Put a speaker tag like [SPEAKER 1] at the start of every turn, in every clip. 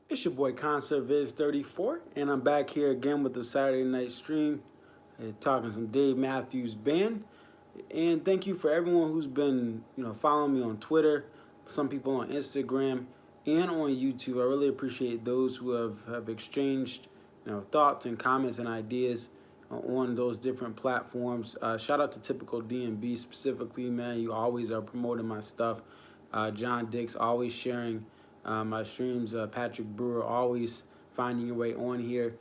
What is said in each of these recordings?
[SPEAKER 1] It's your boy ConcertViz34, and I'm back here again with the Saturday night stream, talking some Dave Matthews Band. And thank you for everyone who's been, following me on Twitter, some people on Instagram, and on YouTube. I really appreciate those who have exchanged, thoughts and comments and ideas on those different platforms. Shout out to Typical DMB specifically, man. You always are promoting my stuff. John Dix always sharing my streams. Patrick Brewer always finding your way on here.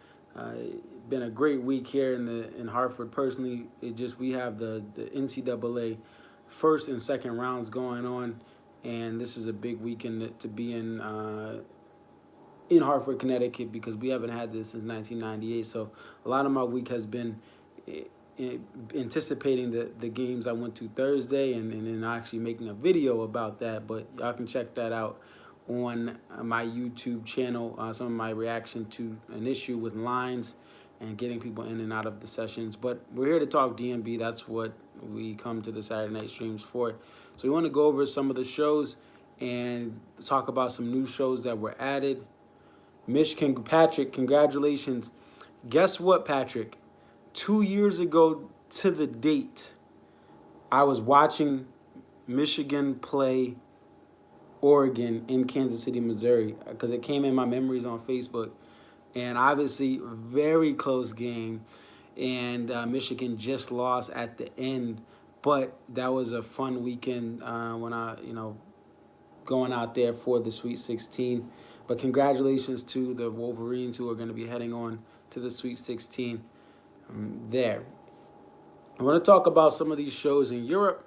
[SPEAKER 1] Been a great week here in Hartford. Personally, we have the NCAA first and second rounds going on, and this is a big weekend to be in Hartford, Connecticut, because we haven't had this since 1998. So a lot of my week has been eh, anticipating the games I went to Thursday, and then actually making a video about that. But y'all can check that out on my YouTube channel. Some of my reaction to an issue with lines and getting people in and out of the sessions. But we're here to talk DMB. That's what we come to the Saturday night streams for. So we want to go over some of the shows and talk about some new shows that were added. Michigan, Patrick, congratulations. Guess what, Patrick? 2 years ago to the date, I was watching Michigan play Oregon in Kansas City, Missouri, because it came in my memories on Facebook. And obviously, very close game. And Michigan just lost at the end. But that was a fun weekend when going out there for the Sweet 16. But congratulations to the Wolverines who are going to be heading on to the Sweet 16 there. I want to talk about some of these shows in Europe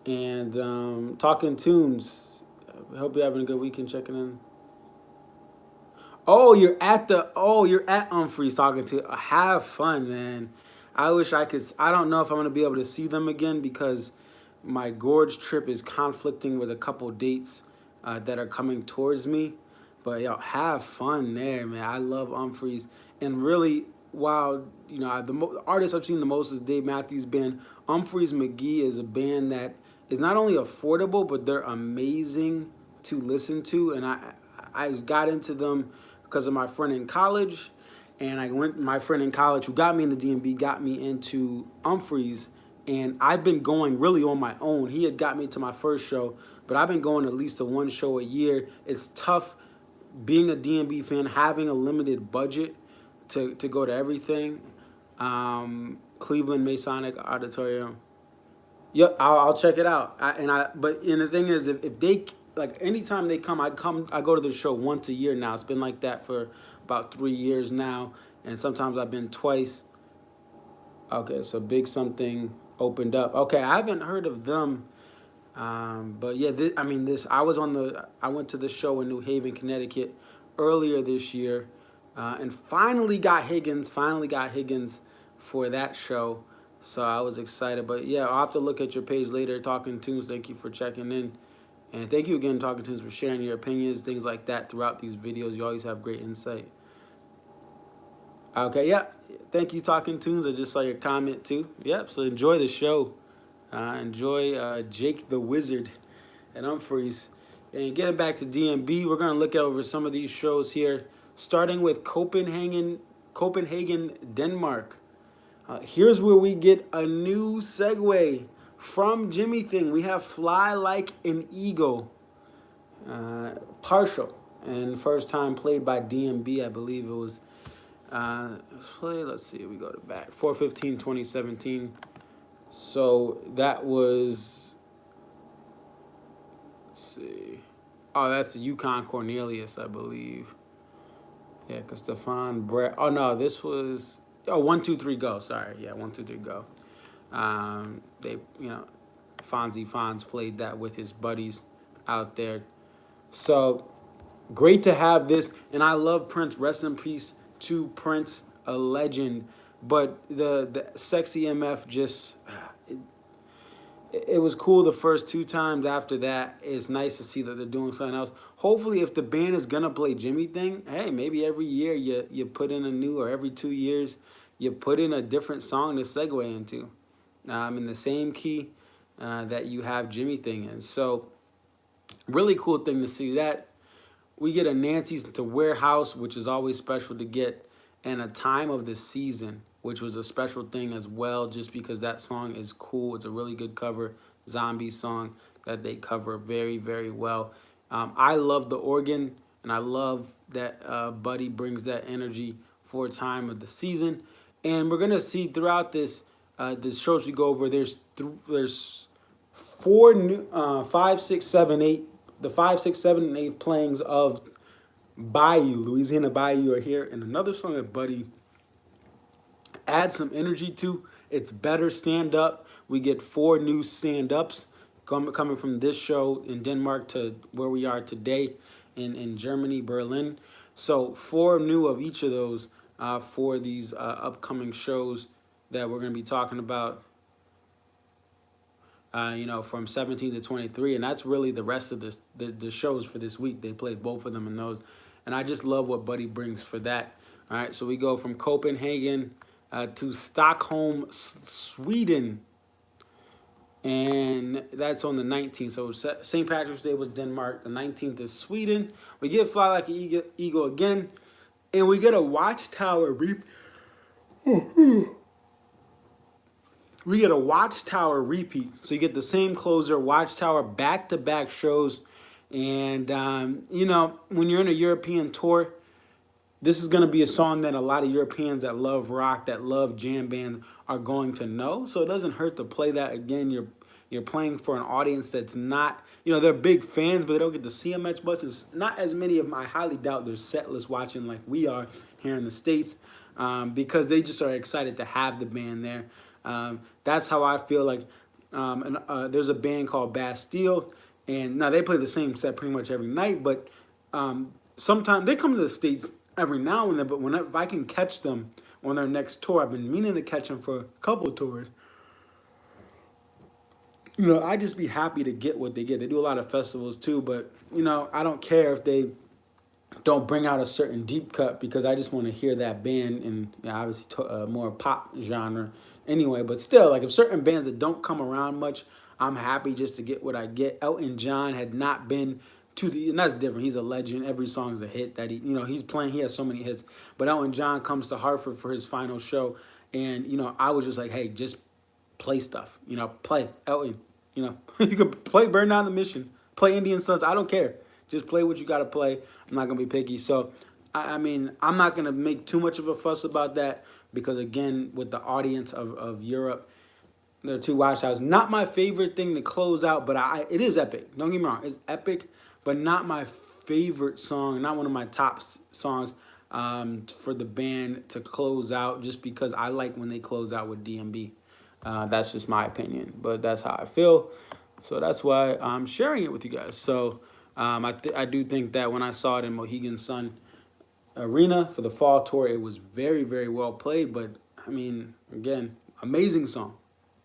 [SPEAKER 1] and Talking Tunes. I hope you're having a good weekend checking in. You're at Humphreys talking to. Have fun, man. I wish I could. I don't know if I'm going to be able to see them again because my Gorge trip is conflicting with a couple dates that are coming towards me. But have fun there, man. I love Humphreys, and really, while the artist I've seen the most is Dave Matthews Band. Humphreys McGee is a band that is not only affordable, but they're amazing to listen to, and I got into them because of my friend in college, and my friend in college who got me into DMB got me into Humphreys, and I've been going really on my own. He had got me to my first show, but I've been going at least to one show a year. It's tough being a DMB fan, having a limited budget to go to everything. Cleveland Masonic Auditorium. Yep, I'll check it out. But the thing is, if they anytime they come, I go to the show once a year now. It's been like that for about 3 years now, and sometimes I've been twice. Okay, so Big Something opened up. Okay, I haven't heard of them. But yeah, I went to the show in New Haven, Connecticut earlier this year, and finally got Higgins for that show. So I was excited. But yeah, I'll have to look at your page later. Talking Tunes, thank you for checking in. And thank you again, Talking Tunes, for sharing your opinions, things like that throughout these videos. You always have great insight. Okay, yeah. Thank you, Talking Tunes. I just saw your comment too. Yep, so enjoy the show. Enjoy Jake the Wizard and Humphreys. And getting back to DMB, we're going to look over some of these shows here, starting with Copenhagen, Denmark. Here's where we get a new segue from Jimmy Thing. We have Fly Like an Eagle, partial, and first time played by DMB, I believe it was. Let's see, we go to back 4/15/2017. So that was, let's see. Oh, that's the Yukon Cornelius, I believe. Yeah, because Stefan Brett. Oh, no, this was, 1, 2, 3, go. Sorry. Yeah, 1, 2, 3, go. They, Fonzie Fonz played that with his buddies out there. So great to have this. And I love Prince. Rest in peace to Prince, a legend. But the Sexy MF just, it was cool the first 2 times. After that, it's nice to see that they're doing something else. Hopefully, if the band is going to play Jimmy Thing, hey, maybe every year you put in a new, or every 2 years, you put in a different song to segue into in the same key that you have Jimmy Thing in. So really cool thing to see that. We get a Nancy's to Warehouse, which is always special to get, and a Time of the Season, which was a special thing as well, just because that song is cool. It's a really good cover, zombie song that they cover very, very well. I love the organ, and I love that Buddy brings that energy for Time of the Season. And we're gonna see throughout this shows we go over. There's four new 5, 6, 7, 8. The 5, 6, 7, and 8 playings of Bayou, Louisiana Bayou are here, and another song that Buddy adds some energy to. It's Better Stand Up. We get four new stand ups coming from this show in Denmark to where we are today in Germany, Berlin. So four new of each of those for these upcoming shows that we're going to be talking about. From 17 to 23, and that's really the rest of the shows for this week. They played both of them in those, and I just love what Buddy brings for that. All right, so we go from Copenhagen to Stockholm, Sweden, and that's on the 19th. So St. Patrick's Day was Denmark, the 19th is Sweden. We get Fly Like an Eagle again, and we get a Watchtower reap. We get a Watchtower repeat. So you get the same closer, Watchtower, back-to-back shows. And, when you're in a European tour, this is going to be a song that a lot of Europeans that love rock, that love jam bands are going to know. So it doesn't hurt to play that again. You're playing for an audience that's not, they're big fans, but they don't get to see them as much. It's not as many of them. I highly doubt there's Setlist watching like we are here in the States because they just are excited to have the band there. That's how I feel like. There's a band called Bastille, and now they play the same set pretty much every night. But sometimes they come to the States every now and then. But if I can catch them on their next tour, I've been meaning to catch them for a couple of tours. I just be happy to get what they get. They do a lot of festivals too, but I don't care if they don't bring out a certain deep cut because I just want to hear that band and obviously more pop genre anyway. But still, like if certain bands that don't come around much, I'm happy just to get what I get. Elton John had not been to and that's different. He's a legend. Every song's a hit that he's playing. He has so many hits. But Elton John comes to Hartford for his final show, and I was just like, hey, just play stuff. Play Elton. You can play Burn Down the Mission, play Indian Sons. I don't care. Just play what you got to play. I'm not going to be picky. So, I'm not going to make too much of a fuss about that because, again, with the audience of Europe, there are two Watchtowers. Not my favorite thing to close out, but it is epic. Don't get me wrong. It's epic, but not my favorite song, not one of my top songs for the band to close out just because I like when they close out with DMB. That's just my opinion, but that's how I feel. So that's why I'm sharing it with you guys. So I do think that when I saw it in Mohegan Sun Arena for the fall tour, it was very, very well played. But, again, amazing song.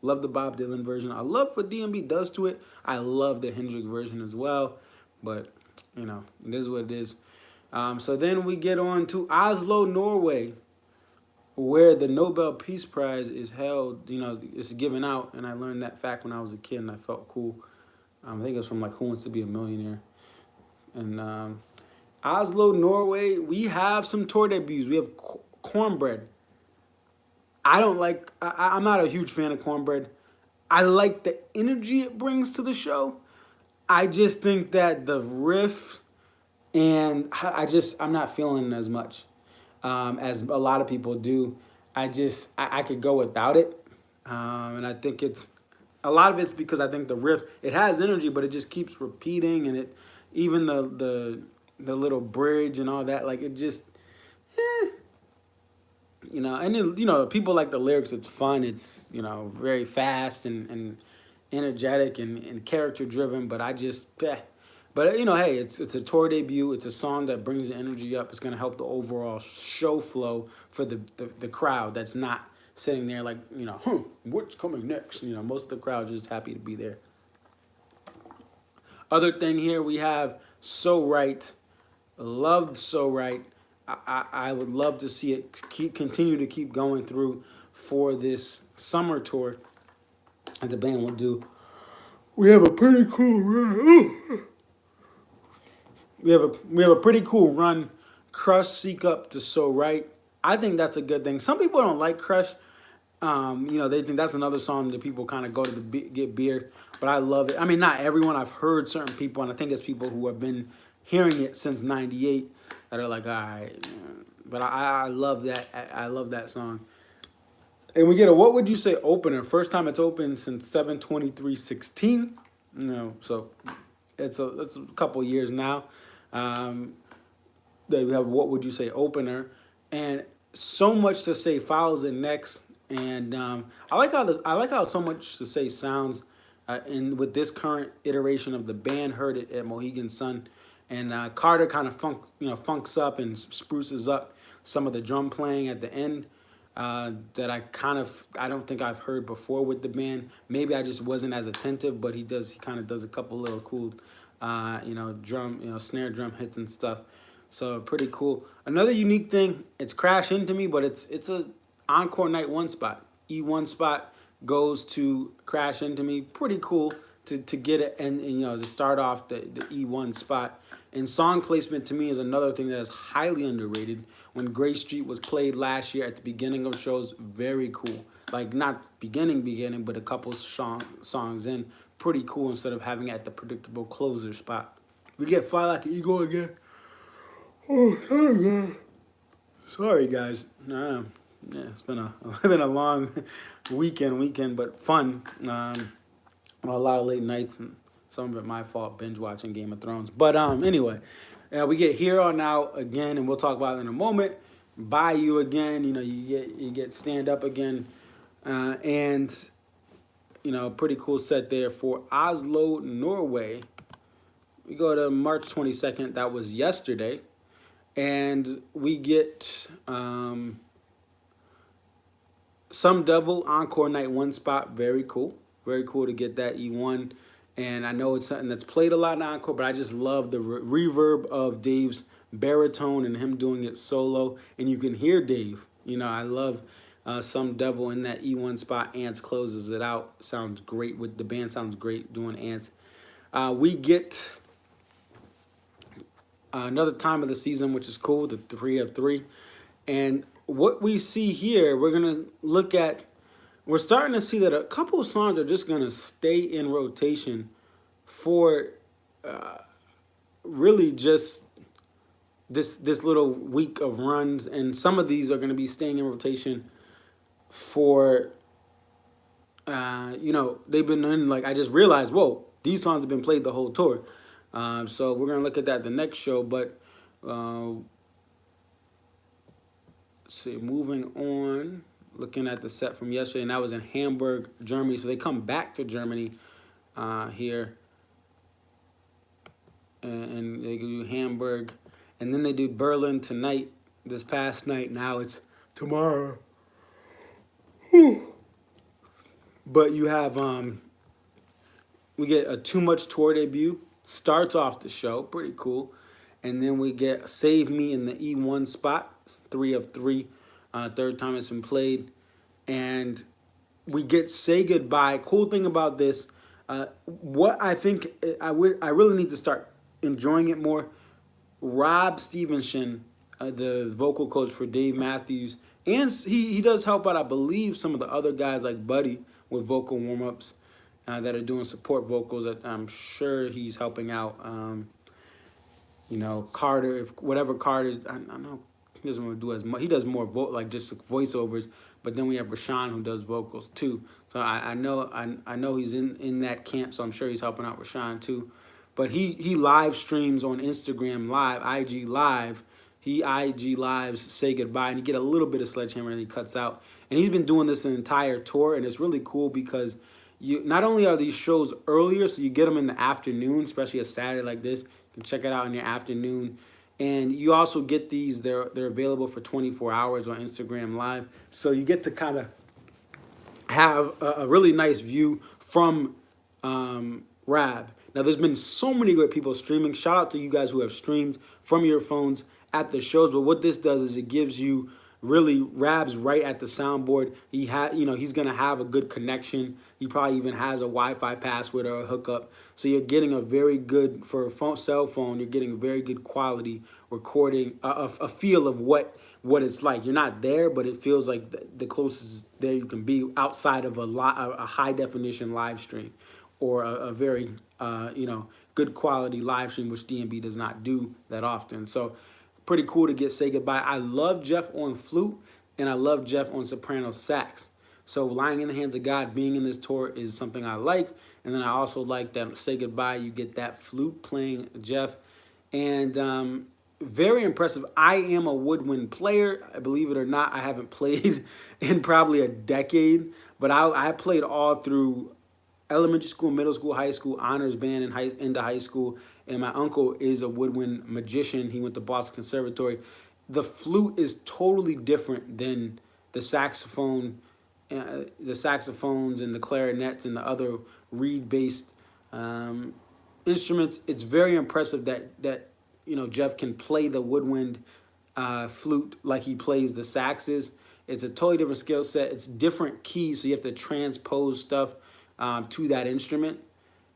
[SPEAKER 1] Love the Bob Dylan version. I love what DMB does to it. I love the Hendrix version as well. But, it is what it is. So then we get on to Oslo, Norway, where the Nobel Peace Prize is held. It's given out. And I learned that fact when I was a kid, and I felt cool. I think it was from, Who Wants to Be a Millionaire? And Oslo, Norway, we have some tour debuts. We have Cornbread. I'm not a huge fan of Cornbread. I like the energy it brings to the show. I just think that the riff, and I'm not feeling it as much as a lot of people do. I could go without it. And I think a lot of it's because I think the riff, it has energy, but it just keeps repeating, and even the little bridge and all that, it just, and then, people like the lyrics. It's fun. It's, very fast and energetic and character driven, but I just, But, hey, it's a tour debut. It's a song that brings the energy up. It's going to help the overall show flow for the crowd that's not sitting there like, what's coming next? Most of the crowd is just happy to be there. Other thing here, we have So Right. Loved So Right. I would love to see it continue to keep going through for this summer tour that the band will do. We have a pretty cool we have a pretty cool run. Crush, Seek Up to So Right. I think that's a good thing. Some people don't like Crush. They think that's another song that people kind of go to get beer. But I love it. I mean, not everyone. I've heard certain people, and I think it's people who have been hearing it since '98 that are like, all right. But I love that. I love that song. And we get a what would you say opener? First time it's opened since 7/23/16. So it's a couple years now. They have what would you say opener, and so much to say follows it next. And I like how so much to say sounds. And with this current iteration of the band, heard it at Mohegan Sun, and Carter kind of funks up and spruces up some of the drum playing at the end that I don't think I've heard before with the band. Maybe I just wasn't as attentive, but he kind of does a couple little cool snare drum hits and stuff. So pretty cool. Another unique thing, it's Crash Into Me, but it's a encore night one spot. E1 spot goes to Crash Into Me. Pretty cool to get it and to start off the E1 spot. And song placement to me is another thing that is highly underrated. When Gray Street was played last year at the beginning of shows, very cool. Like not beginning, but a couple songs in. Pretty cool instead of having it at the predictable closer spot. We get Fly Like an Eagle again. Oh, sorry guys. It's been a long weekend, but fun. A lot of late nights, and some of it my fault, binge watching Game of Thrones. But anyway, we get Here or Now again, and we'll talk about it in a moment. Buy You again, you get Stand Up again, and pretty cool set there for Oslo, Norway. We go to March 22nd. That was yesterday, and we get Some Devil Encore Night one spot. Very cool. Very cool to get that E1. And I know it's something that's played a lot in Encore, but I just love the reverb of Dave's baritone and him doing it solo. And you can hear Dave. I love Some Devil in that E1 spot. Ants closes it out. Sounds great. With the band sounds great doing Ants. We get another Time of the Season, which is cool, the 3 of 3. And what we see here, we're going to look at, we're starting to see that a couple of songs are just going to stay in rotation for really just this little week of runs. And some of these are going to be staying in rotation for, they've been in, like, I just realized, whoa, these songs have been played the whole tour. So we're going to look at that the next show. But see, moving on, looking at the set from yesterday, and that was in Hamburg, Germany. So they come back to Germany here, and they do Hamburg, and then they do Berlin tonight, this past night. Now it's tomorrow. But you have, we get a Too Much tour debut, starts off the show, pretty cool. And then we get Save Me in the E1 spot, 3 of 3, third time it's been played. And we get Say Goodbye. Cool thing about this, what I think I really need to start enjoying it more. Rob Stevenson, the vocal coach for Dave Matthews, and he does help out, I believe, some of the other guys like Buddy with vocal warm-ups that are doing support vocals. That I'm sure he's helping out. Carter, if whatever Carter, I know he doesn't want to do as much. He does more like just voiceovers. But then we have Rashawn who does vocals too. So I know he's in that camp. So I'm sure he's helping out Rashawn too. But he live streams on Instagram Live, IG Live. He IG Lives Say Goodbye, and you get a little bit of Sledgehammer and he cuts out. And he's been doing this an entire tour, and it's really cool because not only are these shows earlier, so you get them in the afternoon, especially a Saturday like this. You can check it out in your afternoon. And you also get these, they're available for 24 hours on Instagram Live. So you get to kind of have a really nice view from Rab. Now, there's been so many great people streaming. Shout out to you guys who have streamed from your phones at the shows. But what this does is it gives you really rabs right at the soundboard. He's gonna have a good connection. He probably even has a Wi-Fi password or a hookup. So you're getting a very good for a cell phone. You're getting a very good quality recording, a feel of what it's like. You're not there, but it feels like the closest there you can be outside of a high definition live stream, or a very good quality live stream, which DMB does not do that often. So pretty cool to get Say Goodbye. I love Jeff on flute, and I love Jeff on soprano sax. So Lying in the Hands of God being in this tour is something I like. And then I also like that Say Goodbye, you get that flute playing Jeff. And very impressive. I am a woodwind player. Believe it or not, I haven't played in probably a decade, but I played all through elementary school, middle school, high school, honors band, and into high school. And my uncle is a woodwind magician. He went to Boston Conservatory. The flute is totally different than the saxophone, the saxophones and the clarinets and the other reed-based instruments. It's very impressive that Jeff can play the woodwind flute like he plays the saxes. It's a totally different skill set. It's different keys, so you have to transpose stuff to that instrument.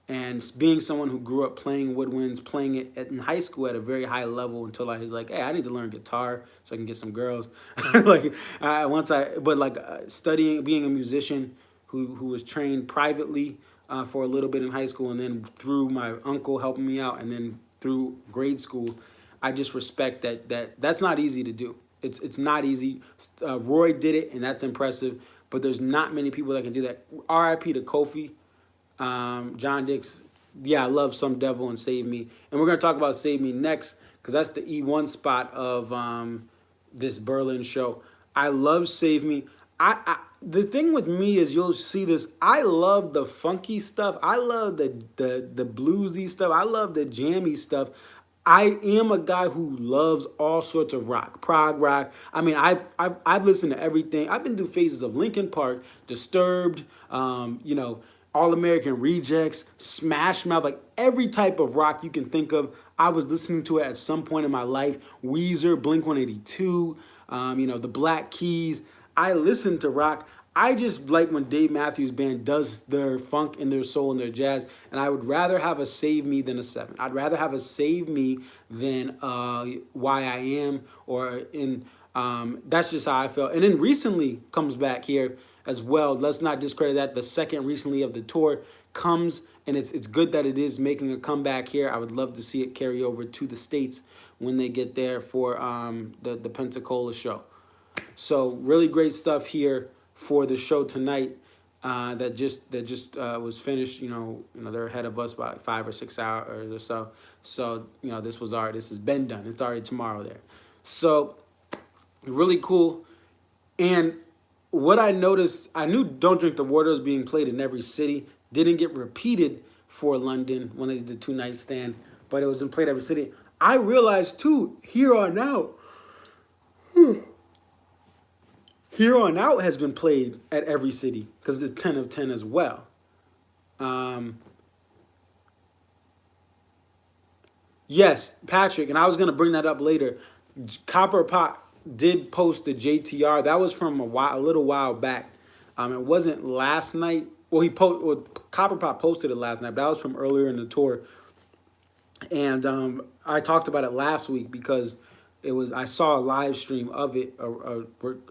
[SPEAKER 1] And being someone who grew up playing woodwinds, playing it in high school at a very high level, until I was like, hey, I need to learn guitar so I can get some girls. Studying, being a musician who was trained privately for a little bit in high school, and then through my uncle helping me out, and then through grade school, I just respect that's not easy to do. It's not easy. Roy did it, and that's impressive. But there's not many people that can do that. R.I.P. to Kofi. John Dix, yeah, I love Some Devil and Save Me. And we're going to talk about Save Me next, because that's the E1 spot of this Berlin show. I love Save Me. The thing with me is, you'll see this, I love the funky stuff. I love the bluesy stuff. I love the jammy stuff. I am a guy who loves all sorts of rock, prog rock. I mean, I've listened to everything. I've been through phases of Linkin Park, Disturbed, All American Rejects, Smash Mouth, like every type of rock you can think of. I was listening to it at some point in my life. Weezer, Blink-182, the Black Keys. I listen to rock. I just like when Dave Matthews Band does their funk and their soul and their jazz, and I would rather have a Save Me than a 7. I'd rather have a Save Me than Why I Am, or that's just how I felt. And then recently comes back here as well. Let's not discredit that. The second recently of the tour comes, and it's good that it is making a comeback here. I would love to see it carry over to the States when they get there for the Pensacola show. So really great stuff here for the show tonight. That just was finished. They're ahead of us by 5 or 6 hours or so. So this has been done. It's already tomorrow there. So really cool. And what I noticed, I knew Don't Drink the Water was being played in every city. Didn't get repeated for London when they did the 2-night stand, but it was played every city. I realized too, Here On Out has been played at every city, because it's 10 of 10 as well. Yes, Patrick, and I was going to bring that up later. Copper Pot did post the JTR. That was from a little while back. It wasn't last night. Well, Copper Pot posted it last night, but that was from earlier in the tour. And I talked about it last week because I saw a live stream of it, a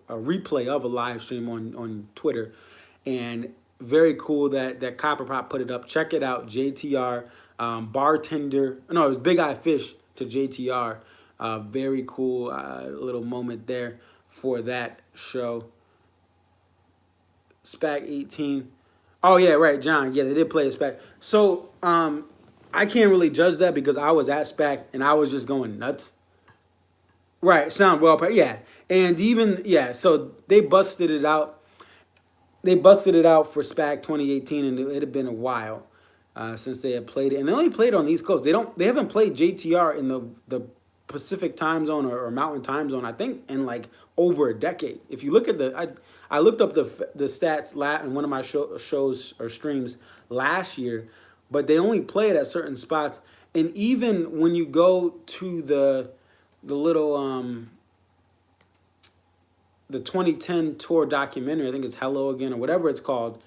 [SPEAKER 1] replay of a live stream on Twitter, and very cool that Copper Pot put it up. Check it out, JTR, bartender. No, it was Big Eye Fish to JTR. Very cool little moment there for that show. SPAC 18. Oh yeah, right, John. Yeah, they did play a SPAC. So I can't really judge that because I was at SPAC and I was just going nuts. Right, sound well, yeah. And even, yeah, so they busted it out. They busted it out for SPAC 2018, and it had been a while since they had played it. And they only played on the East Coast. They haven't played JTR in the Pacific time zone or Mountain time zone, I think, in like over a decade. If you look at I looked up the stats in one of my shows or streams last year, but they only play it at certain spots. And even when you go to the little the 2010 tour documentary, I think it's Hello Again or whatever it's called.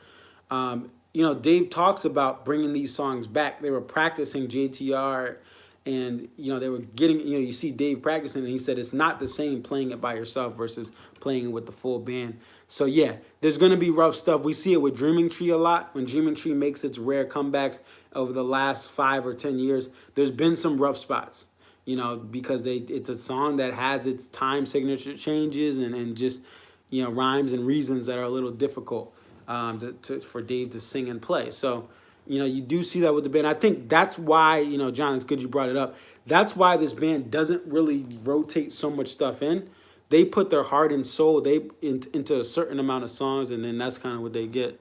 [SPEAKER 1] You know, Dave talks about bringing these songs back. They were practicing JTR, and you know they were getting. You know, you see Dave practicing, and he said it's not the same playing it by yourself versus playing it with the full band. So yeah, there's gonna be rough stuff. We see it with Dreaming Tree a lot. When Dreaming Tree makes its rare comebacks over the last 5 or 10 years, there's been some rough spots. You know, because it's a song that has its time signature changes and just, you know, rhymes and reasons that are a little difficult for Dave to sing and play. So, you know, you do see that with the band. I think that's why, you know, John, it's good you brought it up. That's why this band doesn't really rotate so much stuff in. They put their heart and soul into a certain amount of songs, and then that's kind of what they get.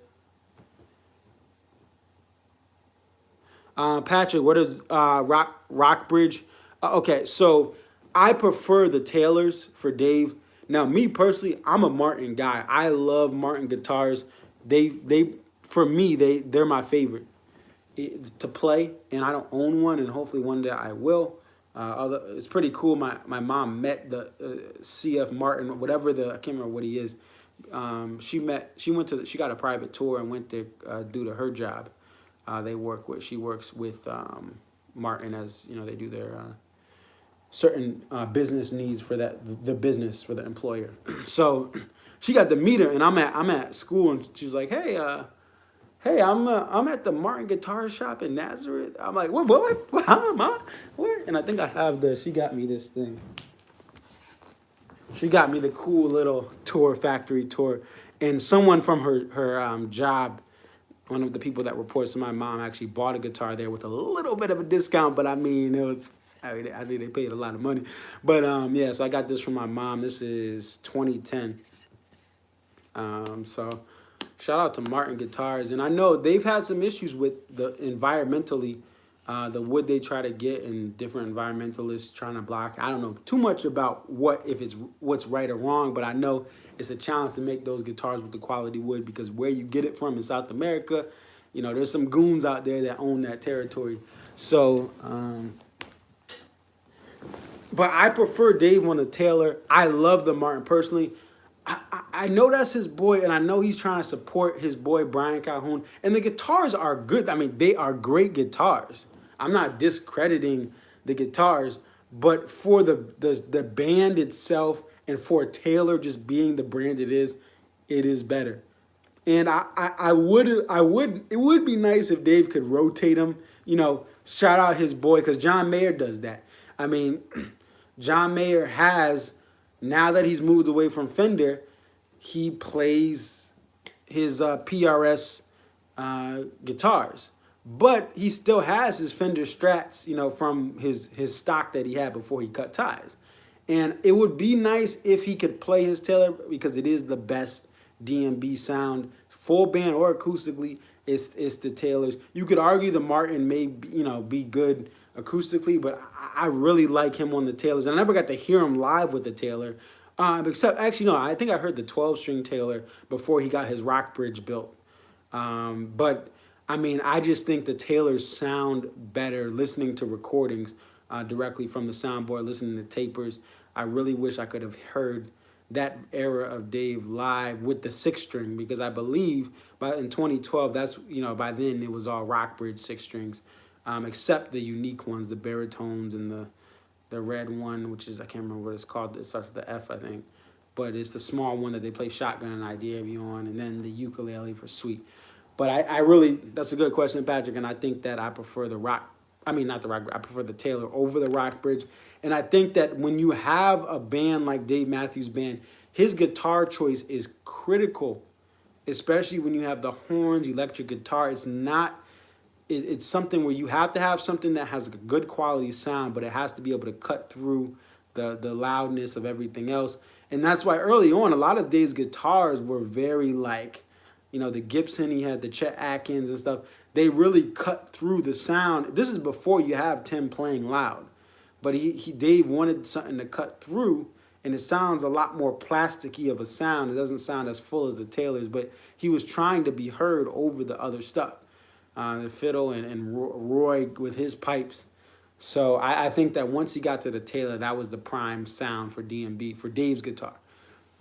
[SPEAKER 1] Patrick, what is Rockbridge? Okay, so I prefer the Taylors for Dave. Now, me personally, I'm a Martin guy. I love Martin guitars. They for me they're my favorite to play, and I don't own one, and hopefully one day I will. It's pretty cool. My mom met the CF Martin, whatever I can't remember what he is. She got a private tour and went to due to her job. She works with Martin, as you know, they do their certain business needs for the business for the employer. So she got to meet her, and I'm at school, and she's like, hey, I'm at the Martin Guitar Shop in Nazareth. I'm like, what? How am I? What? And I think I have she got me this thing. She got me the cool little factory tour, and someone from her job, one of the people that reports to my mom, actually bought a guitar there with a little bit of a discount, but I mean, I think they paid a lot of money. But yeah, so I got this from my mom. This is 2010. So shout out to Martin Guitars. And I know they've had some issues with the environmentally, the wood they try to get, and different environmentalists trying to block. I don't know too much about what's right or wrong, but I know it's a challenge to make those guitars with the quality wood, because where you get it from in South America, you know, there's some goons out there that own that territory. So, but I prefer Dave on the Taylor. I love the Martin personally. I know that's his boy, and I know he's trying to support his boy Brian Calhoun. And the guitars are good. I mean, they are great guitars. I'm not discrediting the guitars, but for the band itself and for Taylor just being the brand it is better. And it would be nice if Dave could rotate him. You know, shout out his boy, because John Mayer does that. I mean, John Mayer has, now that he's moved away from Fender, he plays his PRS guitars, but he still has his Fender Strats, you know, from his stock that he had before he cut ties. And it would be nice if he could play his Taylor, because it is the best DMB sound, full band or acoustically. It's the Taylors. You could argue the Martin may be good acoustically, but I really like him on the Taylors. And I never got to hear him live with the Taylor, except actually no, I think I heard the 12-string Taylor before he got his Rockbridge built. But I mean, I just think the Taylors sound better listening to recordings directly from the soundboard, listening to tapers. I really wish I could have heard that era of Dave live with the 6-string, because I believe in 2012, that's, you know, by then it was all Rockbridge 6-strings, except the unique ones, the baritones and the red one, which is, I can't remember what it's called. It starts with the F, I think. But it's the small one that they play Shotgun and Idea of You on, and then the ukulele for Sweet. But I really, that's a good question, Patrick, and I think that I prefer I prefer the Taylor over the Rockbridge. And I think that when you have a band like Dave Matthews Band, his guitar choice is critical, especially when you have the horns, electric guitar. It's something where you have to have something that has a good quality sound, but it has to be able to cut through the loudness of everything else. And that's why early on, a lot of Dave's guitars were very like, you know, the Gibson, he had the Chet Atkins and stuff. They really cut through the sound. This is before you have Tim playing loud. But Dave wanted something to cut through, and it sounds a lot more plasticky of a sound. It doesn't sound as full as the Taylors, but he was trying to be heard over the other stuff. The fiddle and Roy with his pipes. So I think that once he got to the Taylor, that was the prime sound for DMB, for Dave's guitar.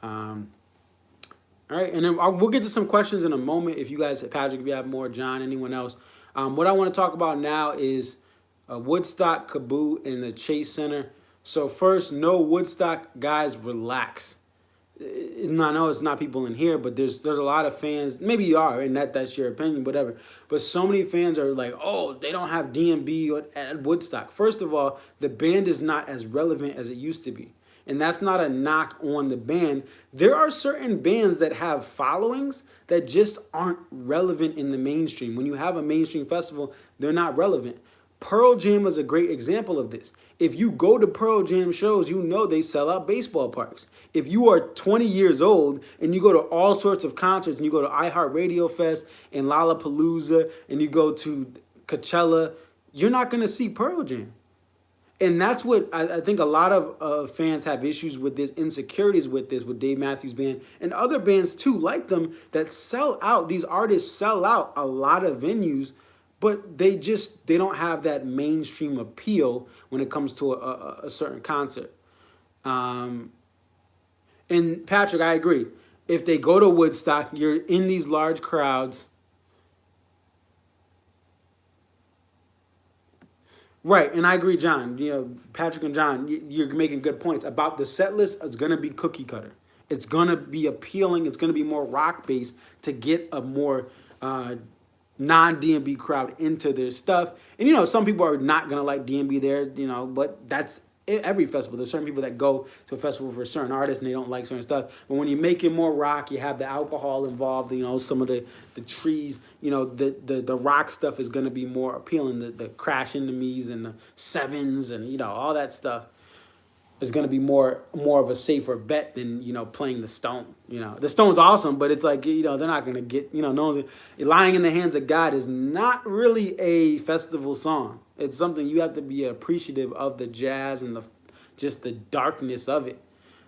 [SPEAKER 1] Um, all right, and then we'll get to some questions in a moment. If you guys, Patrick, if you have more, John, anyone else. What I want to talk about now is Woodstock, Kaboo, and the Chase Center. So first, no Woodstock guys, relax. I know it's not people in here, but there's a lot of fans. Maybe you are, and that's your opinion, whatever. But so many fans are like, oh, they don't have DMB at Woodstock. First of all, the band is not as relevant as it used to be, and that's not a knock on the band. There are certain bands that have followings that just aren't relevant in the mainstream. When you have a mainstream festival, they're not relevant. Pearl Jam is a great example of this. If you go to Pearl Jam shows, you know they sell out baseball parks. If you are 20 years old and you go to all sorts of concerts and you go to iHeartRadio Fest and Lollapalooza and you go to Coachella, you're not going to see Pearl Jam. And that's what I think a lot of fans have issues with this, insecurities with this, with Dave Matthews Band and other bands too, like them, that sell out. These artists sell out a lot of venues, but they don't have that mainstream appeal when it comes to a certain concert. And Patrick, I agree. If they go to Woodstock, you're in these large crowds. Right, and I agree, John. Patrick and John, you're making good points about the set list. It's gonna be cookie cutter. It's gonna be appealing. It's gonna be more rock based to get a more non DMB crowd into their stuff. And some people are not gonna like DMB there. But that's every festival. There's certain people that go to a festival for certain artists and they don't like certain stuff. But when you make it more rock, you have the alcohol involved. Some of the trees. The rock stuff is gonna be more appealing. The Crash Into Me's and the Sevens and all that stuff is going to be more of a safer bet than playing the Stone. The Stone's awesome, but it's like they're not going to get no. Lying in the Hands of God is not really a festival song. It's something you have to be appreciative of, the jazz and just the darkness of it.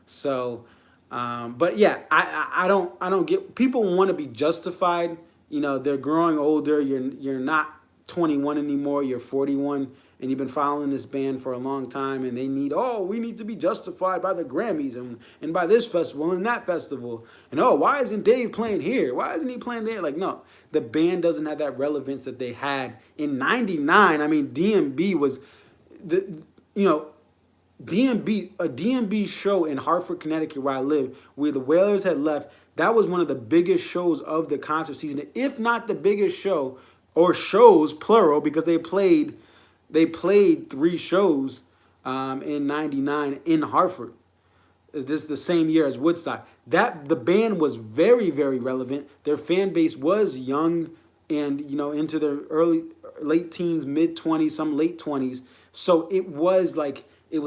[SPEAKER 1] So, but yeah, I don't get, people want to be justified. They're growing older. You're not 21 anymore. You're 41. And you've been following this band for a long time, and we need to be justified by the Grammys and by this festival and that festival. And why isn't Dave playing here? Why isn't he playing there? Like, no, the band doesn't have that relevance that they had in '99. I mean, DMB was a DMB show in Hartford, Connecticut, where I live, where the Wailers had left. That was one of the biggest shows of the concert season, if not the biggest show, or shows plural, because they played 3 shows in '99 in Hartford. This is the same year as Woodstock. The band was very, very relevant. Their fan base was young and into their late teens, mid 20s, some late 20s. So it was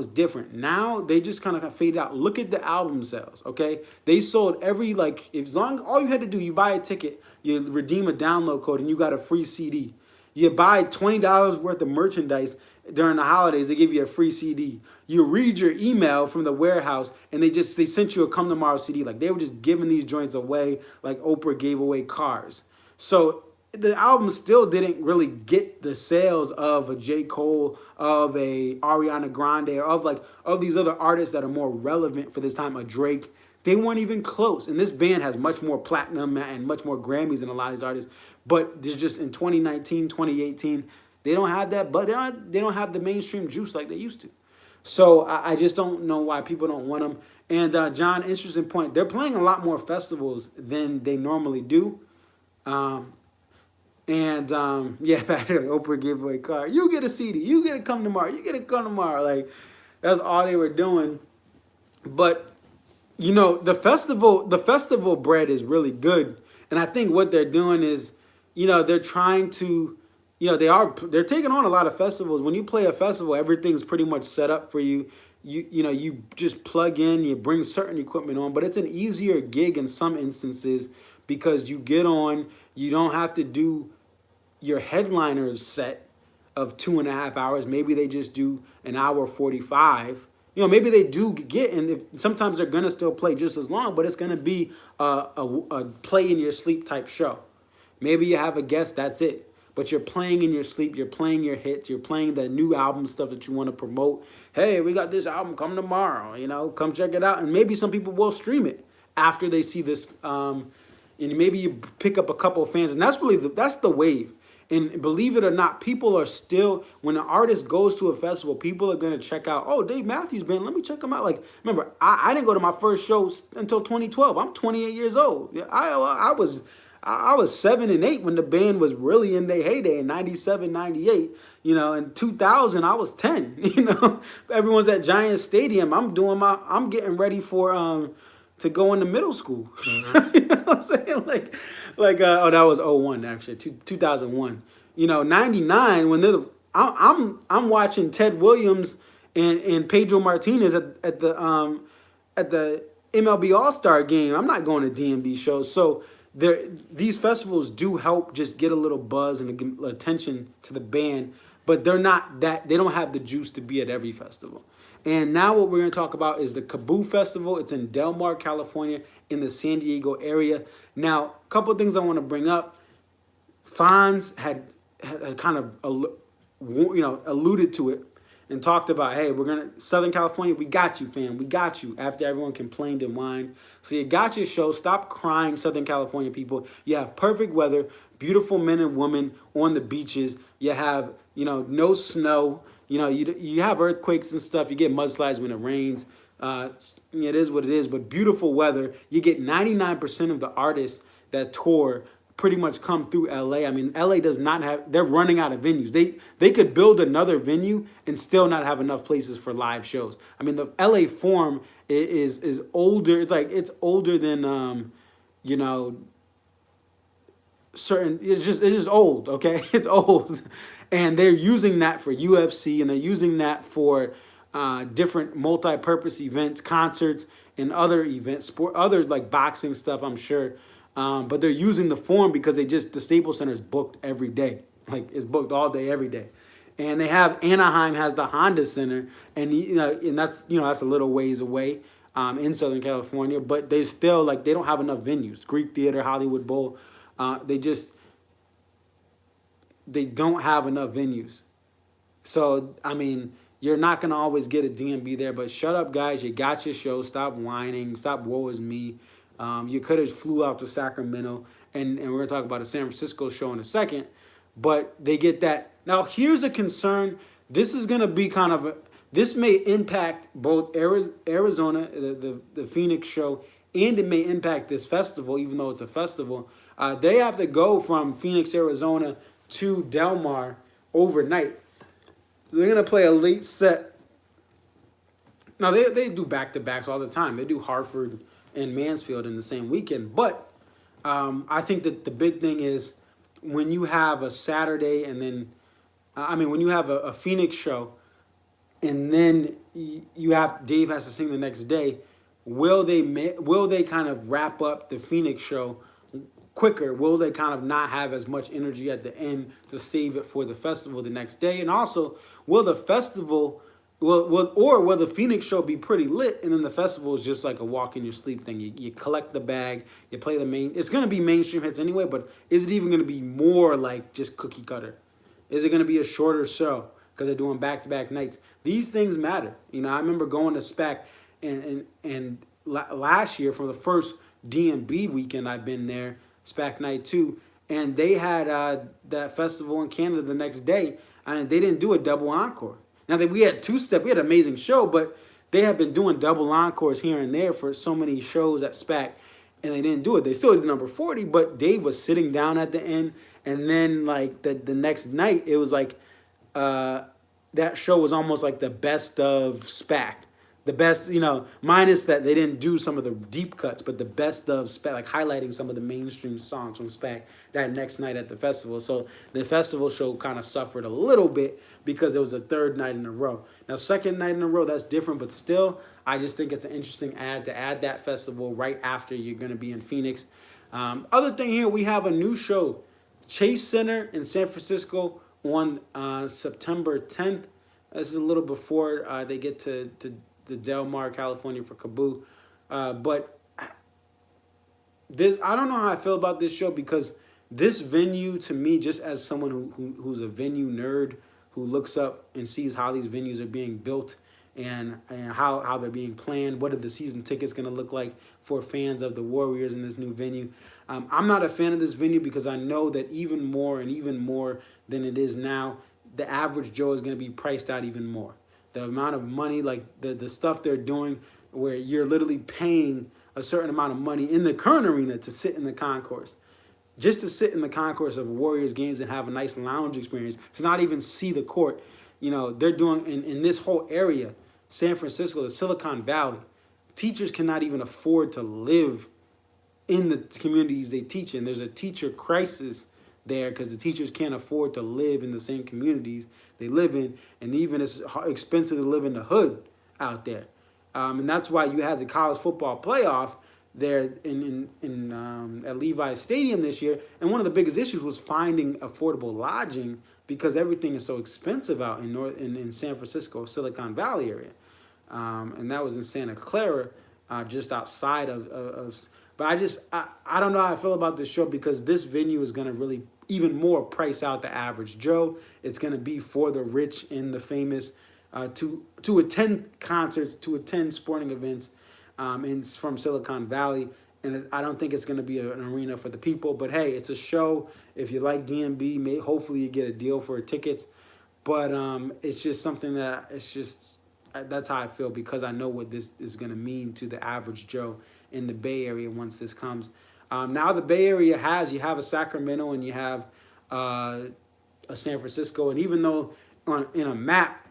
[SPEAKER 1] different. Now they just kind of faded out. Look at the album sales. Okay, they sold all you had to do, you buy a ticket, you redeem a download code, and you got a free CD. You buy $20 worth of merchandise during the holidays, they give you a free CD. You read your email from the warehouse, and they sent you a Come Tomorrow CD. Like, they were just giving these joints away, like Oprah gave away cars. So the album still didn't really get the sales of a J. Cole, of a Ariana Grande, or of these other artists that are more relevant for this time, a Drake. They weren't even close. And this band has much more platinum and much more Grammys than a lot of these artists. But there's just in 2019, 2018, they don't have that, but they don't have the mainstream juice like they used to. So I just don't know why people don't want them. And John, interesting point. They're playing a lot more festivals than they normally do. Yeah, Oprah gave away a car. You get a CD. You get to Come Tomorrow. You get to Come Tomorrow. Like, that's all they were doing. But the festival bread is really good. And I think what they're doing is, they're trying to, they're taking on a lot of festivals. When you play a festival, everything's pretty much set up for you. You just plug in, you bring certain equipment on, but it's an easier gig in some instances because you get on, you don't have to do your headliner's set of 2.5 hours. Maybe they just do an hour 45. Maybe they do sometimes they're going to still play just as long, but it's going to be a play in your sleep type show. Maybe you have a guest, that's it. But you're playing in your sleep, you're playing your hits, you're playing the new album stuff that you want to promote. Hey, we got this album, come tomorrow, come check it out. And maybe some people will stream it. after they see this, and maybe you pick up a couple of fans, and that's really that's the wave. And believe it or not, people are still, when an artist goes to a festival, people are gonna check out, oh, Dave Matthews Band, let me check him out. Like, remember, I didn't go to my first show until 2012. I'm 28 years old. I was 7 and 8 when the band was really in their heyday in 97, 98. You know, in 2000, I was 10. You know, everyone's at Giant Stadium. I'm getting ready for to go into middle school. Mm-hmm. You know what I'm saying? Oh, that was '01 actually, 2001. You know, 99 when I'm watching Ted Williams and Pedro Martinez at the MLB All-Star game. I'm not going to DMB shows. So these festivals do help just get a little buzz and attention to the band, but they don't have the juice to be at every festival. And now what we're going to talk about is the Kaboo Festival. It's in Del Mar, California, in the San Diego area. Now, a couple of things I want to bring up. Fonz had kind of alluded to it and talked about, hey, Southern California, we got you, fam. We got you, after everyone complained and whined. So you got your show. Stop crying, Southern California people. You have perfect weather, beautiful men and women on the beaches. You have, no snow. You have earthquakes and stuff. You get mudslides when it rains. It is what it is, but beautiful weather. You get 99% of the artists that tour pretty much come through LA. I mean, LA does not have, they're running out of venues. They could build another venue and still not have enough places for live shows. I mean, the LA Forum is older. It's older than, it's just old, okay? It's old. And they're using that for UFC, and they're using that for different multi-purpose events, concerts, and other events, other like boxing stuff, I'm sure. But they're using the Forum because the Staples Center is booked every day. Like, it's booked all day, every day. And they have, Anaheim has the Honda Center, and that's a little ways away in Southern California, but they still, they don't have enough venues. Greek Theater, Hollywood Bowl, they don't have enough venues. So, I mean, you're not going to always get a DMB there, but shut up, guys. You got your show. Stop whining. Stop woe is me. You could have flew out to Sacramento, and we're going to talk about a San Francisco show in a second, but they get that. Now, here's a concern. This is going to be this may impact both Arizona, the Phoenix show, and it may impact this festival, even though it's a festival. They have to go from Phoenix, Arizona to Del Mar overnight. They're going to play a late set. Now, they do back-to-backs all the time. They do Hartford and Mansfield in the same weekend. But I think that the big thing is when you have a Saturday and then, when you have a Phoenix show and then Dave has to sing the next day, will they kind of wrap up the Phoenix show quicker? Will they kind of not have as much energy at the end to save it for the festival the next day? And also, will the festival, will the Phoenix show be pretty lit, and then the festival is just like a walk in your sleep thing? You collect the bag, you play the main. It's going to be mainstream hits anyway, but is it even going to be more like just cookie cutter? Is it going to be a shorter show because they're doing back-to-back nights? These things matter. I remember going to SPAC and last year for the first DMB weekend I've been there, SPAC Night 2, and they had that festival in Canada the next day, and they didn't do a double encore. Now, we had two-step, we had an amazing show, but they have been doing double encores here and there for so many shows at SPAC, and they didn't do it. They still did number 40, but Dave was sitting down at the end, and then, the next night, it was that show was almost like the best of SPAC. The best, minus that they didn't do some of the deep cuts, but the best of SPAC, highlighting some of the mainstream songs from SPAC that next night at the festival. So the festival show kind of suffered a little bit because it was the third night in a row. Now, second night in a row, that's different, but still, I just think it's an interesting ad to add that festival right after you're going to be in Phoenix. Other thing here, we have a new show, Chase Center in San Francisco on September 10th. This is a little before they get to the Del Mar, California for Kaboo. But I don't know how I feel about this show, because this venue, to me, just as someone who's a venue nerd, who looks up and sees how these venues are being built and how they're being planned. What are the season tickets going to look like for fans of the Warriors in this new venue? I'm not a fan of this venue because I know that even more than it is now, the average Joe is going to be priced out even more. The amount of money, like the stuff they're doing, where you're literally paying a certain amount of money in the current arena to sit in the concourse. Just to sit in the concourse of Warriors games and have a nice lounge experience, to not even see the court. They're doing in this whole area, San Francisco, the Silicon Valley, teachers cannot even afford to live in the communities they teach in. There's a teacher crisis there because the teachers can't afford to live in the same communities they live in, and even it's expensive to live in the hood out there. And that's why you had the college football playoff there at Levi's Stadium this year. And one of the biggest issues was finding affordable lodging because everything is so expensive out in San Francisco, Silicon Valley area. And that was in Santa Clara, just outside of but I don't know how I feel about this show because this venue is going to really even more price out the average Joe. It's going to be for the rich and the famous to attend concerts, to attend sporting events from Silicon Valley. And I don't think it's going to be an arena for the people. But, hey, it's a show. If you like DMB, hopefully you get a deal for tickets. But it's just something that's how I feel because I know what this is going to mean to the average Joe in the Bay Area once this comes. Now the Bay Area you have a Sacramento and you have a San Francisco. And even though in a map,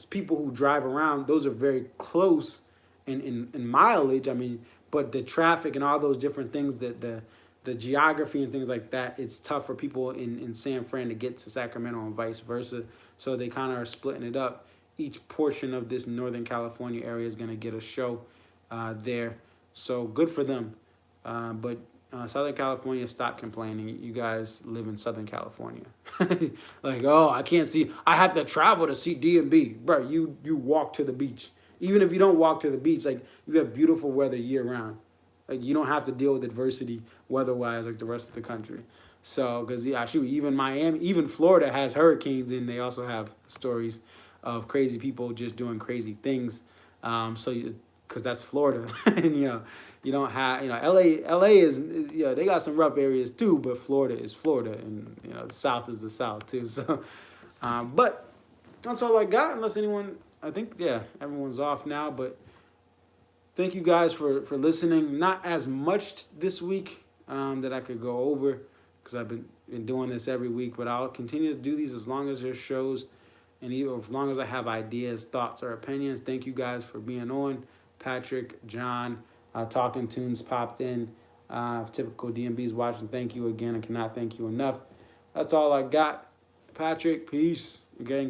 [SPEAKER 1] people who drive around, those are very close in mileage. I mean, but the traffic and all those different things, the geography and things like that, it's tough for people in San Fran to get to Sacramento and vice versa. So they kind of are splitting it up. Each portion of this Northern California area is going to get a show there. So good for them. But Southern California, stop complaining. You guys live in Southern California. Like, oh, I have to travel to see DMB. Bro, you walk to the beach. Even if you don't walk to the beach, like, you have beautiful weather year round. Like, you don't have to deal with adversity weather-wise like the rest of the country. So, because, even Miami, even Florida has hurricanes, and they also have stories of crazy people just doing crazy things. Because that's Florida. And, you don't have, LA is, they got some rough areas too, but Florida is Florida. And, the South is the South too. So, but that's all I got, unless anyone, I think, everyone's off now. But thank you guys for listening. Not as much this week that I could go over because I've been doing this every week, but I'll continue to do these as long as there's shows and even as long as I have ideas, thoughts, or opinions. Thank you guys for being on. Patrick, John, Talking Tunes popped in. Typical DMB's watching. Thank you again. I cannot thank you enough. That's all I got. Patrick, peace. Again,